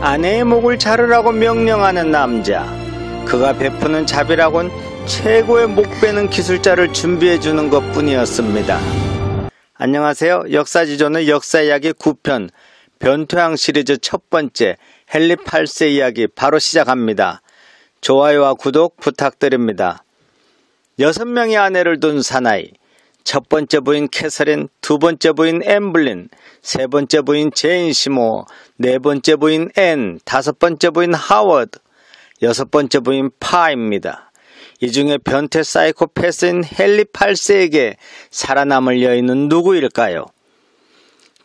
아내의 목을 자르라고 명령하는 남자. 그가 베푸는 자비라곤 최고의 목 베는 기술자를 준비해주는 것 뿐이었습니다. 안녕하세요. 역사지존의 역사이야기 9편 변태왕 시리즈 첫 번째 헨리 8세 이야기 바로 시작합니다. 좋아요와 구독 부탁드립니다. 6명의 아내를 둔 사나이. 첫 번째 부인 캐서린, 두 번째 부인 엠블린, 세 번째 부인 제인 시모, 네 번째 부인 앤, 다섯 번째 부인 하워드, 여섯 번째 부인 파입니다. 이 중에 변태 사이코패스인 헨리 8세에게 살아남을 여인은 누구일까요?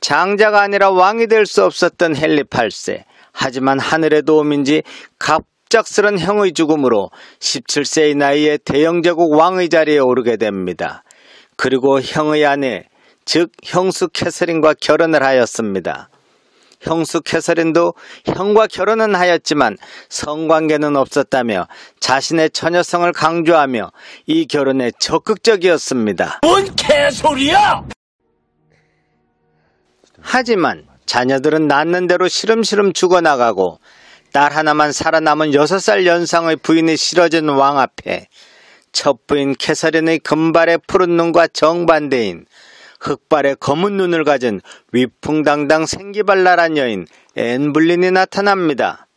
장자가 아니라 왕이 될 수 없었던 헨리 8세. 하지만 하늘의 도움인지 갑작스런 형의 죽음으로 17세의 나이에 대영제국 왕의 자리에 오르게 됩니다. 그리고 형의 아내, 즉 형수 캐서린과 결혼을 하였습니다. 형수 캐서린도 형과 결혼은 하였지만 성관계는 없었다며 자신의 처녀성을 강조하며 이 결혼에 적극적이었습니다. 뭔 개소리야! 하지만 자녀들은 낳는 대로 시름시름 죽어나가고 딸 하나만 살아남은 6살 연상의 부인이 실어진 왕 앞에 첫 부인 캐서린의 금발의 푸른 눈과 정반대인 흑발의 검은 눈을 가진 위풍당당 생기발랄한 여인 앤블린이 나타납니다.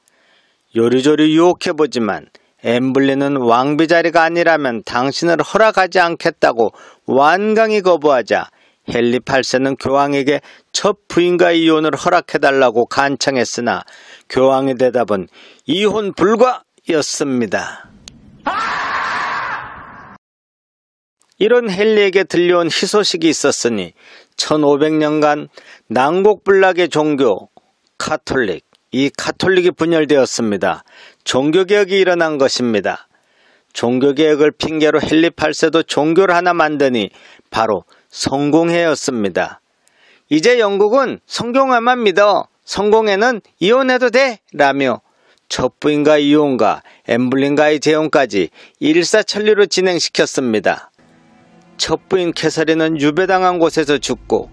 요리조리 유혹해보지만 앤블린은 왕비 자리가 아니라면 당신을 허락하지 않겠다고 완강히 거부하자 헨리 8세는 교황에게 첫 부인과의 이혼을 허락해달라고 간청했으나 교황의 대답은 이혼 불가였습니다. 이런 헨리에게 들려온 희소식이 있었으니 1500년간 난곡불락의 종교 카톨릭, 이 카톨릭이 분열되었습니다. 종교개혁이 일어난 것입니다. 종교개혁을 핑계로 헨리 8세도 종교를 하나 만드니 바로 성공회였습니다. 이제 영국은 성공회만 믿어. 성공회는 이혼해도 돼! 라며 첫 부인과 이혼과 엠블린과의 재혼까지 일사천리로 진행시켰습니다. 첫 부인 캐서린은 유배당한 곳에서 죽고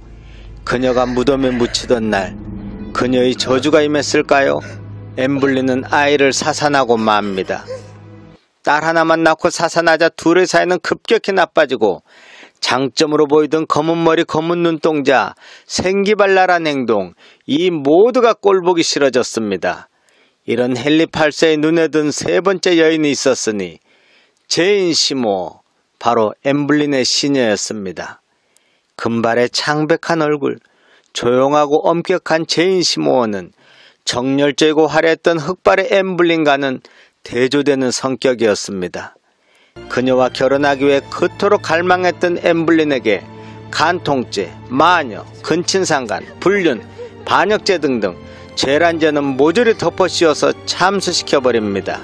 그녀가 무덤에 묻히던 날 그녀의 저주가 임했을까요? 엠블린은 아이를 사산하고 맙니다. 딸 하나만 낳고 사산하자 둘의 사이는 급격히 나빠지고 장점으로 보이던 검은 머리 검은 눈동자 생기발랄한 행동 이 모두가 꼴보기 싫어졌습니다. 이런 헨리 8세의 눈에 든 세 번째 여인이 있었으니 제인 시모 바로 엠블린의 시녀였습니다. 금발의 창백한 얼굴, 조용하고 엄격한 제인 시모어는 정열적이고 화려했던 흑발의 엠블린과는 대조되는 성격이었습니다. 그녀와 결혼하기 위해 그토록 갈망했던 엠블린에게 간통죄, 마녀, 근친상간, 불륜, 반역죄 등등 죄란 죄는 모조리 덮어씌워서 참수시켜버립니다.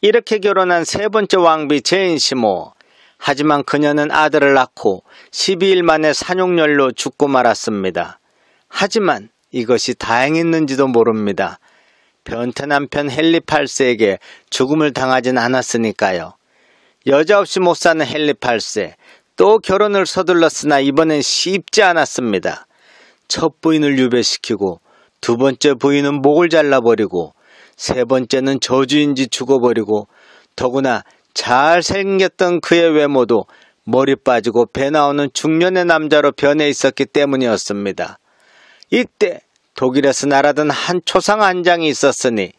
이렇게 결혼한 세 번째 왕비 제인 시모. 하지만 그녀는 아들을 낳고 12일 만에 산욕열로 죽고 말았습니다. 하지만 이것이 다행했는지도 모릅니다. 변태 남편 헨리 8세에게 죽음을 당하진 않았으니까요. 여자 없이 못 사는 헨리 8세. 또 결혼을 서둘렀으나 이번엔 쉽지 않았습니다. 첫 부인을 유배시키고 두 번째 부인은 목을 잘라버리고 세 번째는 저주인지 죽어버리고 더구나 잘생겼던 그의 외모도 머리 빠지고 배 나오는 중년의 남자로 변해 있었기 때문이었습니다. 이때 독일에서 날아든 한 초상 한 장이 있었으니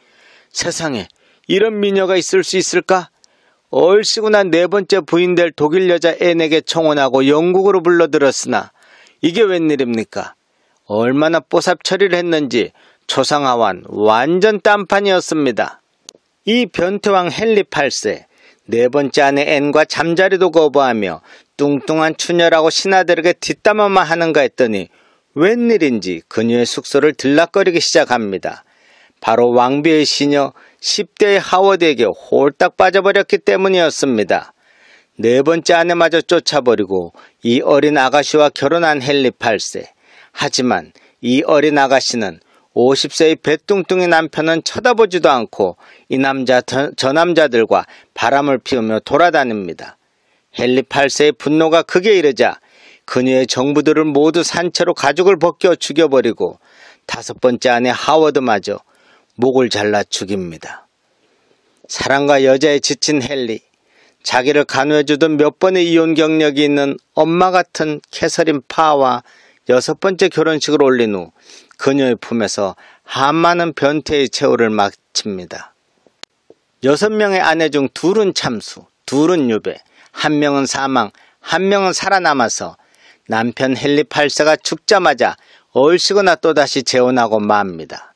세상에 이런 미녀가 있을 수 있을까? 얼씨구나 네 번째 부인 될 독일 여자 앤에게 청혼하고 영국으로 불러들었으나 이게 웬일입니까? 얼마나 뽀삽 처리를 했는지 초상화환 완전 딴판이었습니다. 이 변태왕 헨리 8세 네 번째 아내 앤과 잠자리도 거부하며 뚱뚱한 추녀라고 신하들에게 뒷담화만 하는가 했더니 웬일인지 그녀의 숙소를 들락거리기 시작합니다. 바로 왕비의 시녀 10대의 하워드에게 홀딱 빠져버렸기 때문이었습니다. 네 번째 아내마저 쫓아버리고 이 어린 아가씨와 결혼한 헨리 8세. 하지만 이 어린 아가씨는 50세의 배뚱뚱이 남편은 쳐다보지도 않고 이 남자 저 남자들과 바람을 피우며 돌아다닙니다. 헨리 8세의 분노가 극에 이르자 그녀의 정부들을 모두 산채로 가죽을 벗겨 죽여버리고 5번째 아내 하워드마저 목을 잘라 죽입니다. 사랑과 여자에 지친 헨리, 자기를 간호해주던 몇 번의 이혼 경력이 있는 엄마 같은 캐서린 파와 6번째 결혼식을 올린 후 그녀의 품에서 한많은 변태의 최후를 마칩니다. 6명의 아내 중 2은 참수, 2은 유배, 1명은 사망, 1명은 살아남아서 남편 헨리 8세가 죽자마자 얼씨구나 또다시 재혼하고 맙니다.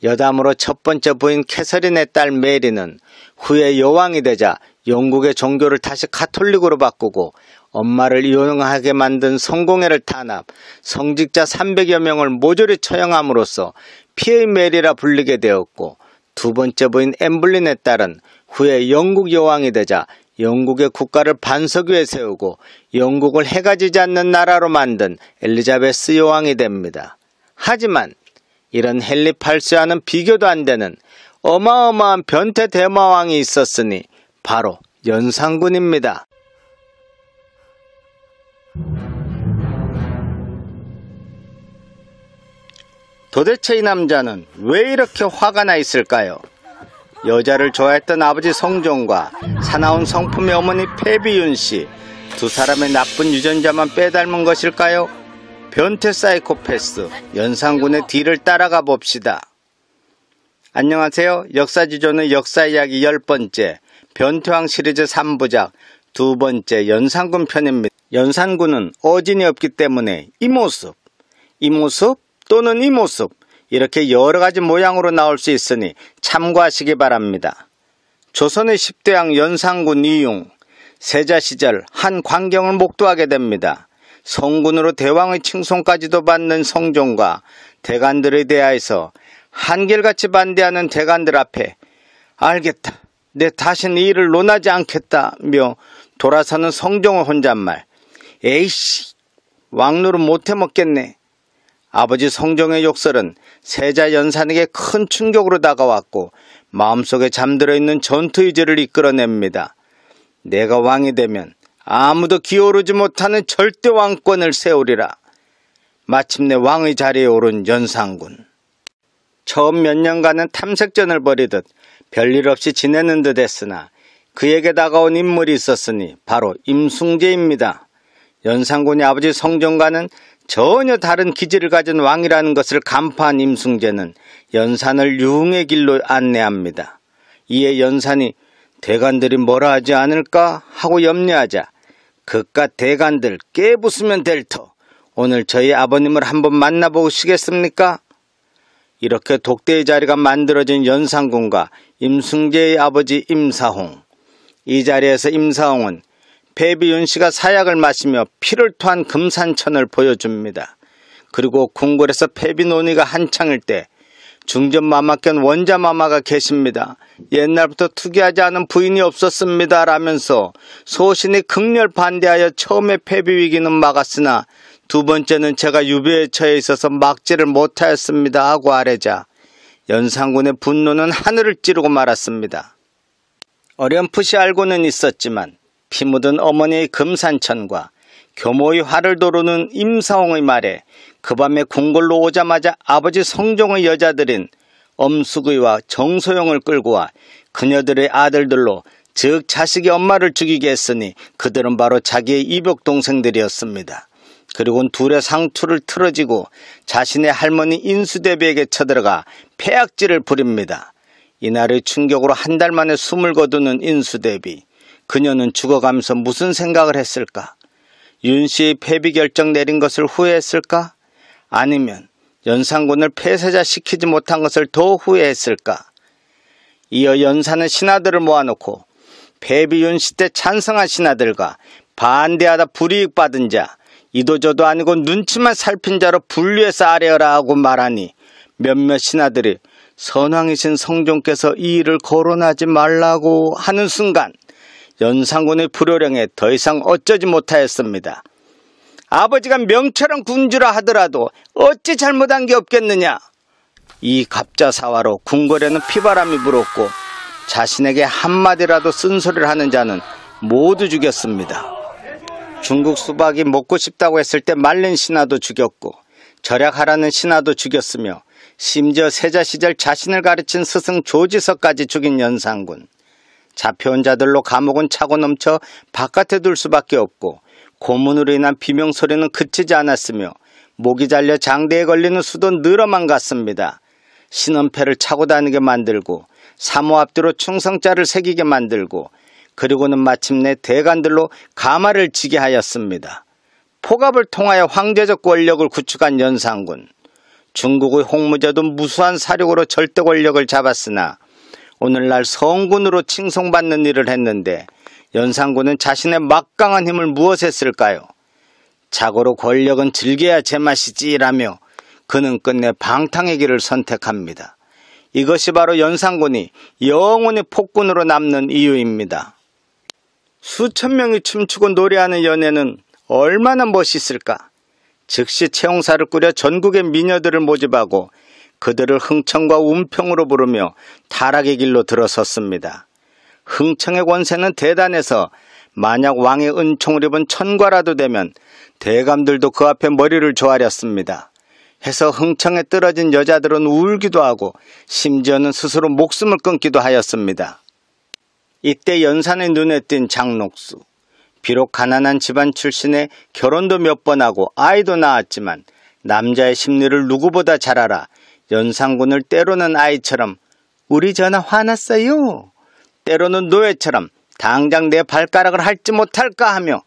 여담으로 1번째 부인 캐서린의 딸 메리는 후에 여왕이 되자 영국의 종교를 다시 가톨릭으로 바꾸고 엄마를 이혼하게 만든 성공회를 탄압, 성직자 300여 명을 모조리 처형함으로써 피의 메리라 불리게 되었고, 2번째 부인 엠블린의 딸은 후에 영국 여왕이 되자 영국의 국가를 반석 위에 세우고 영국을 해가 지지 않는 나라로 만든 엘리자베스 여왕이 됩니다. 하지만 이런 헨리 8세와는 비교도 안 되는 어마어마한 변태 대마왕이 있었으니 바로 연산군입니다. 도대체 이 남자는 왜 이렇게 화가 나 있을까요? 여자를 좋아했던 아버지 성종과 사나운 성품의 어머니 패비윤씨, 두 사람의 나쁜 유전자만 빼닮은 것일까요? 변태 사이코패스 연산군의 뒤를 따라가 봅시다. 안녕하세요. 역사지존의 역사이야기 10번째 변태왕 시리즈 3부작 2번째 연산군 편입니다. 연산군은 어진이 없기 때문에 이 모습 또는 이 모습 이렇게 여러가지 모양으로 나올 수 있으니 참고하시기 바랍니다. 조선의 10대왕 연산군 이용, 세자 시절 한 광경을 목도하게 됩니다. 성군으로 대왕의 칭송까지도 받는 성종과 대간들에 대하여서 한결같이 반대하는 대간들 앞에 알겠다, 내 다시는 이 일을 논하지 않겠다며 돌아서는 성종의 혼잣말. 에이씨, 왕노릇 못해 먹겠네. 아버지 성종의 욕설은 세자 연산에게 큰 충격으로 다가왔고 마음속에 잠들어 있는 전투의지를 이끌어냅니다. 내가 왕이 되면 아무도 기어오르지 못하는 절대 왕권을 세우리라. 마침내 왕의 자리에 오른 연산군. 처음 몇 년간은 탐색전을 벌이듯 별일 없이 지내는 듯 했으나 그에게 다가온 인물이 있었으니 바로 임숭재입니다. 연산군이 아버지 성종과는 전혀 다른 기질을 가진 왕이라는 것을 간파한 임숭재는 연산을 유흥의 길로 안내합니다. 이에 연산이 대간들이 뭐라 하지 않을까 하고 염려하자 그깟 대간들 깨부수면 될 터, 오늘 저희 아버님을 한번 만나보시겠습니까? 이렇게 독대의 자리가 만들어진 연산군과 임숭재의 아버지 임사홍. 이 자리에서 임사홍은 패비윤씨가 사약을 마시며 피를 토한 금산천을 보여줍니다. 그리고 궁궐에서 패비 논의가 한창일 때 중전마마견 원자마마가 계십니다. 옛날부터 투기하지 않은 부인이 없었습니다 라면서 소신이 극렬 반대하여 처음에 패비 위기는 막았으나 2번째는 제가 유배에 처해 있어서 막지를 못하였습니다 하고 아뢰자 연산군의 분노는 하늘을 찌르고 말았습니다. 어렴풋이 알고는 있었지만 피 묻은 어머니의 금산천과 교모의 화를 도르는 임사홍의 말에 그 밤에 궁궐로 오자마자 아버지 성종의 여자들인 엄숙의와 정소영을 끌고 와 그녀들의 아들들로 즉 자식의 엄마를 죽이게 했으니 그들은 바로 자기의 이복 동생들이었습니다. 그리고는 둘의 상투를 틀어지고 자신의 할머니 인수대비에게 쳐들어가 폐악질을 부립니다. 이날의 충격으로 한 달 만에 숨을 거두는 인수대비. 그녀는 죽어가면서 무슨 생각을 했을까? 윤씨의 패비 결정 내린 것을 후회했을까? 아니면 연산군을 폐쇄자 시키지 못한 것을 더 후회했을까? 이어 연산은 신하들을 모아놓고 패비 윤씨 때 찬성한 신하들과 반대하다 불이익 받은 자, 이도저도 아니고 눈치만 살핀 자로 분류해서 아뢰어라 하고 말하니 몇몇 신하들이 선왕이신 성종께서 이 일을 거론하지 말라고 하는 순간 연산군의 불효령에 더 이상 어쩌지 못하였습니다. 아버지가 명철한 군주라 하더라도 어찌 잘못한 게 없겠느냐. 이 갑자사화로 궁궐에는 피바람이 불었고 자신에게 한마디라도 쓴소리를 하는 자는 모두 죽였습니다. 중국 수박이 먹고 싶다고 했을 때 말린 신하도 죽였고 절약하라는 신하도 죽였으며 심지어 세자 시절 자신을 가르친 스승 조지석까지 죽인 연산군. 잡혀온 자들로 감옥은 차고 넘쳐 바깥에 둘 수밖에 없고 고문으로 인한 비명소리는 그치지 않았으며 목이 잘려 장대에 걸리는 수도 늘어만 갔습니다. 신원패를 차고 다니게 만들고 사모 앞뒤로 충성자를 새기게 만들고 그리고는 마침내 대관들로 가마를 지게 하였습니다. 포갑을 통하여 황제적 권력을 구축한 연산군. 중국의 홍무제도 무수한 사력으로 절대 권력을 잡았으나 오늘날 성군으로 칭송받는 일을 했는데 연산군은 자신의 막강한 힘을 무엇에 쓸까요? 자고로 권력은 즐겨야 제맛이지라며 그는 끝내 방탕의 길을 선택합니다. 이것이 바로 연산군이 영원히 폭군으로 남는 이유입니다. 수천 명이 춤추고 노래하는 연애는 얼마나 멋있을까? 즉시 채용사를 꾸려 전국의 미녀들을 모집하고 그들을 흥청과 운평으로 부르며 타락의 길로 들어섰습니다. 흥청의 권세는 대단해서 만약 왕의 은총을 입은 천과라도 되면 대감들도 그 앞에 머리를 조아렸습니다. 해서 흥청에 떨어진 여자들은 울기도 하고 심지어는 스스로 목숨을 끊기도 하였습니다. 이때 연산의 눈에 띈 장녹수. 비록 가난한 집안 출신에 결혼도 몇 번 하고 아이도 낳았지만 남자의 심리를 누구보다 잘 알아 연산군을 때로는 아이처럼 우리 전하 화났어요. 때로는 노예처럼 당장 내 발가락을 핥지 못할까 하며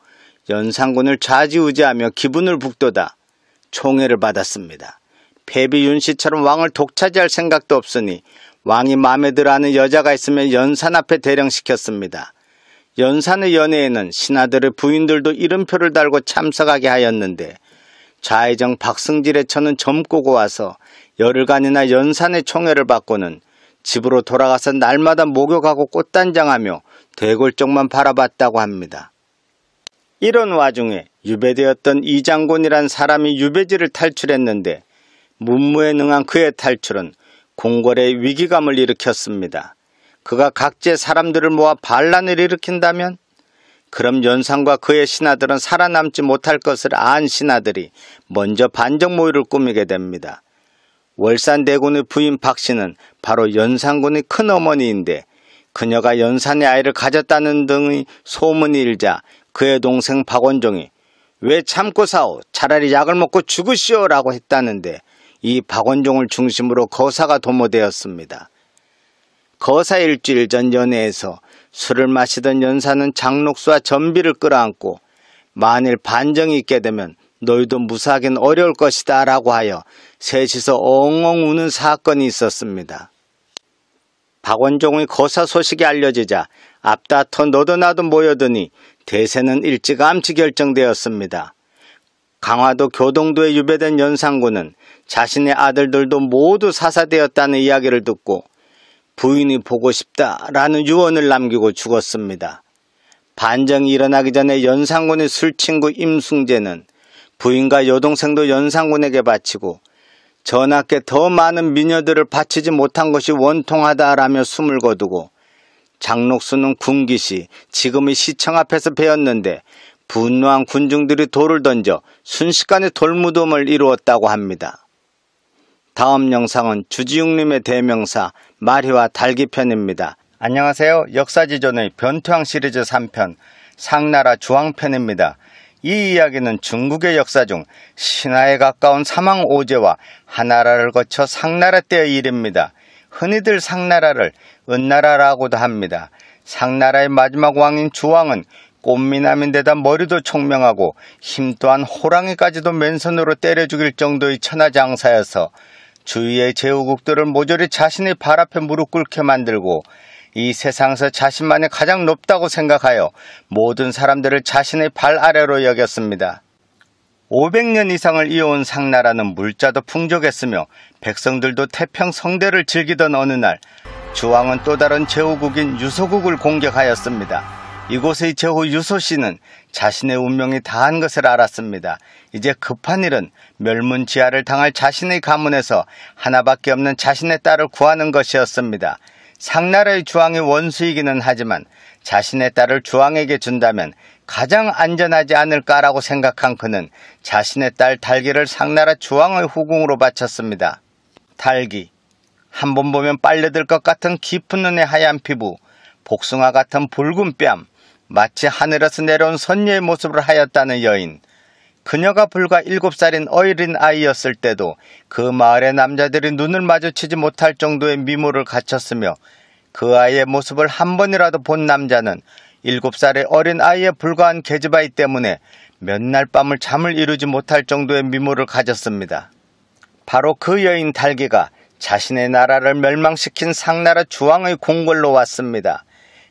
연산군을 좌지우지하며 기분을 북돋아 총애를 받았습니다. 패비 윤씨처럼 왕을 독차지할 생각도 없으니 왕이 마음에 들어하는 여자가 있으면 연산 앞에 대령시켰습니다. 연산의 연회에는 신하들의 부인들도 이름표를 달고 참석하게 하였는데 좌의정 박승질의 처는 젊고 와서 열흘간이나 연산의 총애를 받고는 집으로 돌아가서 날마다 목욕하고 꽃단장하며 대골쪽만 바라봤다고 합니다. 이런 와중에 유배되었던 이장곤이란 사람이 유배지를 탈출했는데 문무에 능한 그의 탈출은 궁궐의 위기감을 일으켰습니다. 그가 각지의 사람들을 모아 반란을 일으킨다면 그럼 연산과 그의 신하들은 살아남지 못할 것을 안 신하들이 먼저 반정 모의를 꾸미게 됩니다. 월산대군의 부인 박씨는 바로 연산군의 큰어머니인데 그녀가 연산의 아이를 가졌다는 등의 소문이 일자 그의 동생 박원종이 왜 참고 사오? 차라리 약을 먹고 죽으시오 라고 했다는데 이 박원종을 중심으로 거사가 도모되었습니다. 거사 일주일 전 연회에서 술을 마시던 연산은 장녹수와 전비를 끌어안고 만일 반정이 있게 되면 너희도 무사하긴 어려울 것이다 라고 하여 셋이서 엉엉 우는 사건이 있었습니다. 박원종의 거사 소식이 알려지자 앞다퉈 너도 나도 모여드니 대세는 일찌감치 결정되었습니다. 강화도 교동도에 유배된 연산군은 자신의 아들들도 모두 사사되었다는 이야기를 듣고 부인이 보고 싶다라는 유언을 남기고 죽었습니다. 반정이 일어나기 전에 연산군의 술친구 임숭재는 부인과 여동생도 연산군에게 바치고 전하께 더 많은 미녀들을 바치지 못한 것이 원통하다라며 숨을 거두고 장녹수는 군기시 지금의 시청 앞에서 배웠는데 분노한 군중들이 돌을 던져 순식간에 돌무덤을 이루었다고 합니다. 다음 영상은 주지웅님의 대명사 마리와 달기편입니다. 안녕하세요. 역사지존의 변투항 시리즈 3편 상나라 주왕편입니다. 이 이야기는 중국의 역사 중 신화에 가까운 사망 오제와 하나라를 거쳐 상나라 때의 일입니다. 흔히들 상나라를 은나라라고도 합니다. 상나라의 마지막 왕인 주왕은 꽃미남인데다 머리도 총명하고 힘 또한 호랑이까지도 맨손으로 때려 죽일 정도의 천하장사여서 주위의 제후국들을 모조리 자신의 발 앞에 무릎 꿇게 만들고 이 세상에서 자신만이 가장 높다고 생각하여 모든 사람들을 자신의 발 아래로 여겼습니다. 500년 이상을 이어온 상나라는 물자도 풍족했으며 백성들도 태평성대를 즐기던 어느 날 주왕은 또 다른 제후국인 유소국을 공격하였습니다. 이곳의 제후 유소씨는 자신의 운명이 다한 것을 알았습니다. 이제 급한 일은 멸문지하를 당할 자신의 가문에서 하나밖에 없는 자신의 딸을 구하는 것이었습니다. 상나라의 주왕이 원수이기는 하지만 자신의 딸을 주왕에게 준다면 가장 안전하지 않을까라고 생각한 그는 자신의 딸 달기를 상나라 주왕의 후궁으로 바쳤습니다. 달기, 한번 보면 빨려들 것 같은 깊은 눈의 하얀 피부, 복숭아 같은 붉은 뺨, 마치 하늘에서 내려온 선녀의 모습을 하였다는 여인. 그녀가 불과 7살인 어린 아이였을 때도 그 마을의 남자들이 눈을 마주치지 못할 정도의 미모를 갖췄으며 그 아이의 모습을 한 번이라도 본 남자는 7살의 어린 아이에 불과한 계집아이 때문에 몇 날 밤을 잠을 이루지 못할 정도의 미모를 가졌습니다. 바로 그 여인 달기가 자신의 나라를 멸망시킨 상나라 주왕의 궁궐로 왔습니다.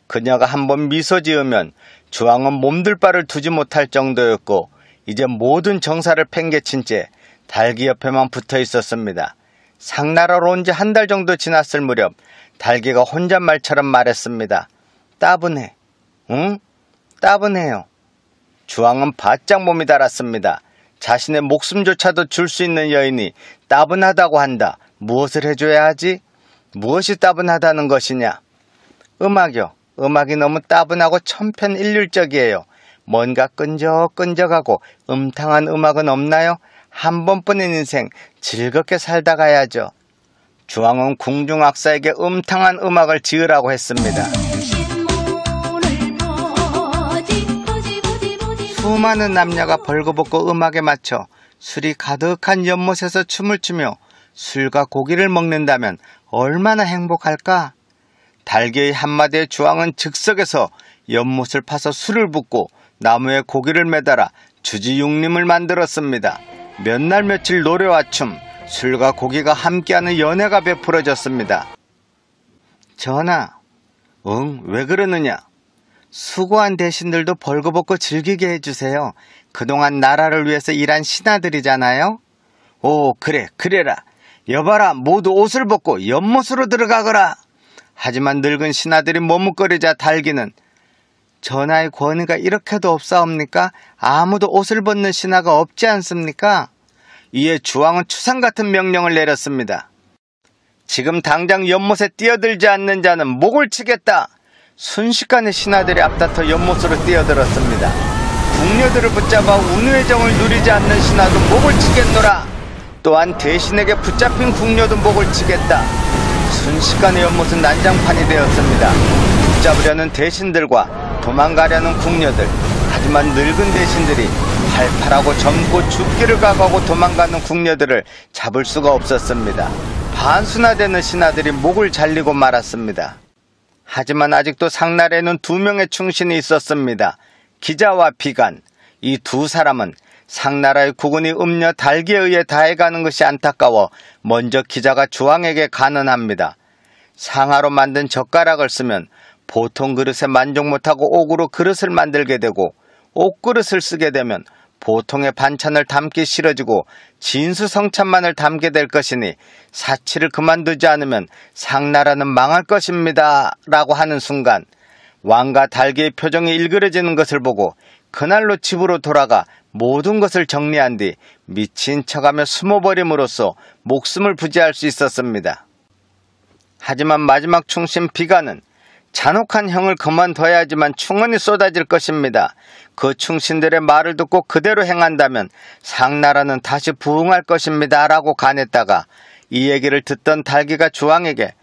그녀가 한번 미소 지으면 주왕은 몸둘 바를 두지 못할 정도였고 이제 모든 정사를 팽개친 채 달기 옆에만 붙어 있었습니다. 상나라로 온 지 한 달 정도 지났을 무렵 달기가 혼잣말처럼 말했습니다. 따분해. 응? 따분해요. 주왕은 바짝 몸이 달았습니다. 자신의 목숨조차도 줄 수 있는 여인이 따분하다고 한다. 무엇을 해줘야 하지? 무엇이 따분하다는 것이냐? 음악이요. 음악이 너무 따분하고 천편일률적이에요. 뭔가 끈적끈적하고 음탕한 음악은 없나요? 한 번뿐인 인생 즐겁게 살다 가야죠. 주왕은 궁중악사에게 음탕한 음악을 지으라고 했습니다. 수많은 남녀가 벌거벗고 음악에 맞춰 술이 가득한 연못에서 춤을 추며 술과 고기를 먹는다면 얼마나 행복할까? 달기의 한마디에 주왕은 즉석에서 연못을 파서 술을 붓고 나무에 고기를 매달아 주지육림을 만들었습니다. 몇 날 며칠 노래와 춤, 술과 고기가 함께하는 연회가 베풀어졌습니다. 전하, 왜 그러느냐? 수고한 대신들도 벌거벗고 즐기게 해주세요. 그동안 나라를 위해서 일한 신하들이잖아요. 오, 그래라. 여봐라, 모두 옷을 벗고 연못으로 들어가거라. 하지만 늙은 신하들이 머뭇거리자 달기는 전하의 권위가 이렇게도 없사옵니까? 아무도 옷을 벗는 신하가 없지 않습니까? 이에 주왕은 추상 같은 명령을 내렸습니다. 지금 당장 연못에 뛰어들지 않는 자는 목을 치겠다. 순식간에 신하들이 앞다퉈 연못으로 뛰어들었습니다. 궁녀들을 붙잡아 운우의 정을 누리지 않는 신하도 목을 치겠노라. 또한 대신에게 붙잡힌 궁녀도 목을 치겠다. 순식간에 연못은 난장판이 되었습니다. 붙잡으려는 대신들과 도망가려는 궁녀들, 하지만 늙은 대신들이 팔팔하고 젊고 죽기를 각오하고 도망가는 궁녀들을 잡을 수가 없었습니다. 반순화되는 신하들이 목을 잘리고 말았습니다. 하지만 아직도 상나라에는 2명의 충신이 있었습니다. 기자와 비간. 이 두 사람은 상나라의 국군이 음녀 달기에 의해 다해가는 것이 안타까워 먼저 기자가 주왕에게 간언합니다. 상아로 만든 젓가락을 쓰면 보통 그릇에 만족 못하고 옥으로 그릇을 만들게 되고 옥그릇을 쓰게 되면 보통의 반찬을 담기 싫어지고 진수성찬만을 담게 될 것이니 사치를 그만두지 않으면 상나라는 망할 것입니다. 라고 하는 순간 왕과 달기의 표정이 일그러지는 것을 보고 그날로 집으로 돌아가 모든 것을 정리한 뒤 미친 척하며 숨어버림으로써 목숨을 부지할 수 있었습니다. 하지만 마지막 충신 비간은 잔혹한 형을 그만둬야지만 충언이 쏟아질 것입니다. 그 충신들의 말을 듣고 그대로 행한다면 상나라는 다시 부흥할 것입니다. 라고 간했다가 이 얘기를 듣던 달기가 주왕에게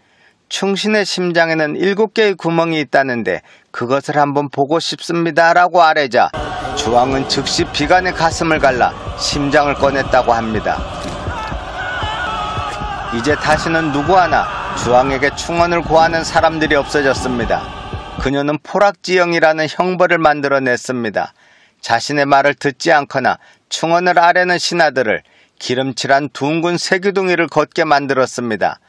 충신의 심장에는 7개의 구멍이 있다는데 그것을 한번 보고 싶습니다. 라고 아뢰자 주왕은 즉시 비간의 가슴을 갈라 심장을 꺼냈다고 합니다. 이제 다시는 누구 하나 주왕에게 충언을 고하는 사람들이 없어졌습니다. 그녀는 포락지형이라는 형벌을 만들어냈습니다. 자신의 말을 듣지 않거나 충언을 아뢰는 신하들을 기름칠한 둥근 새기둥이를 걷게 만들었습니다.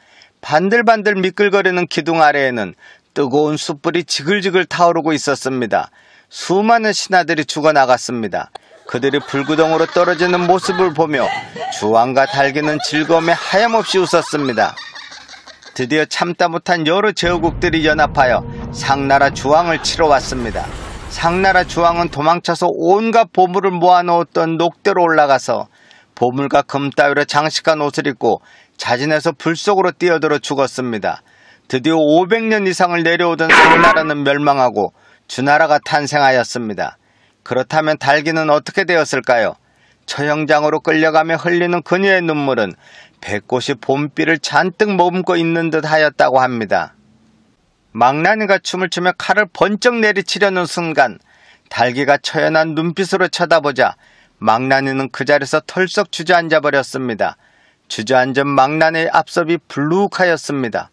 반들반들 미끌거리는 기둥 아래에는 뜨거운 숯불이 지글지글 타오르고 있었습니다. 수많은 신하들이 죽어나갔습니다. 그들이 불구덩으로 떨어지는 모습을 보며 주왕과 달기는 즐거움에 하염없이 웃었습니다. 드디어 참다 못한 여러 제후국들이 연합하여 상나라 주왕을 치러 왔습니다. 상나라 주왕은 도망쳐서 온갖 보물을 모아놓았던 녹대로 올라가서 보물과 금 따위로 장식한 옷을 입고 자진해서 불 속으로 뛰어들어 죽었습니다. 드디어 500년 이상을 내려오던 상나라는 멸망하고 주나라가 탄생하였습니다. 그렇다면 달기는 어떻게 되었을까요? 처형장으로 끌려가며 흘리는 그녀의 눈물은 백꽃이 봄비를 잔뜩 머금고 있는 듯 하였다고 합니다. 망나니가 춤을 추며 칼을 번쩍 내리치려는 순간 달기가 처연한 눈빛으로 쳐다보자 망나니는 그 자리에서 털썩 주저앉아 버렸습니다. 주저앉은 망나니의 앞섭이 불룩하였습니다.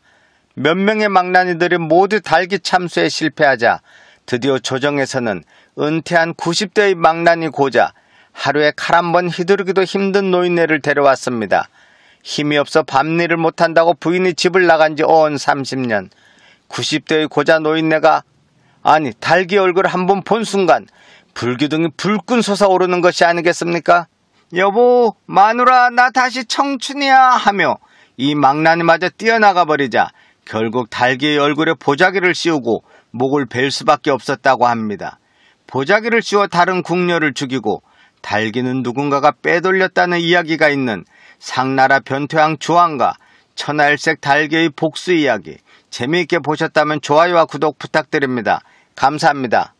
몇 명의 망나니들이 모두 달기 참수에 실패하자 드디어 조정에서는 은퇴한 90대의 망나니 고자, 하루에 칼 한 번 휘두르기도 힘든 노인네를 데려왔습니다. 힘이 없어 밤일을 못한다고 부인이 집을 나간 지 온 30년. 90대의 고자 노인네가 달기 얼굴을 한 번 본 순간 불기둥이 불끈 솟아오르는 것이 아니겠습니까? 여보, 마누라, 나 다시 청춘이야 하며 이 망나니마저 뛰어나가 버리자 결국 달기의 얼굴에 보자기를 씌우고 목을 벨 수밖에 없었다고 합니다. 보자기를 씌워 다른 궁녀를 죽이고 달기는 누군가가 빼돌렸다는 이야기가 있는 상나라 변태왕 주왕과 천하일색 달기의 복수 이야기 재미있게 보셨다면 좋아요와 구독 부탁드립니다. 감사합니다.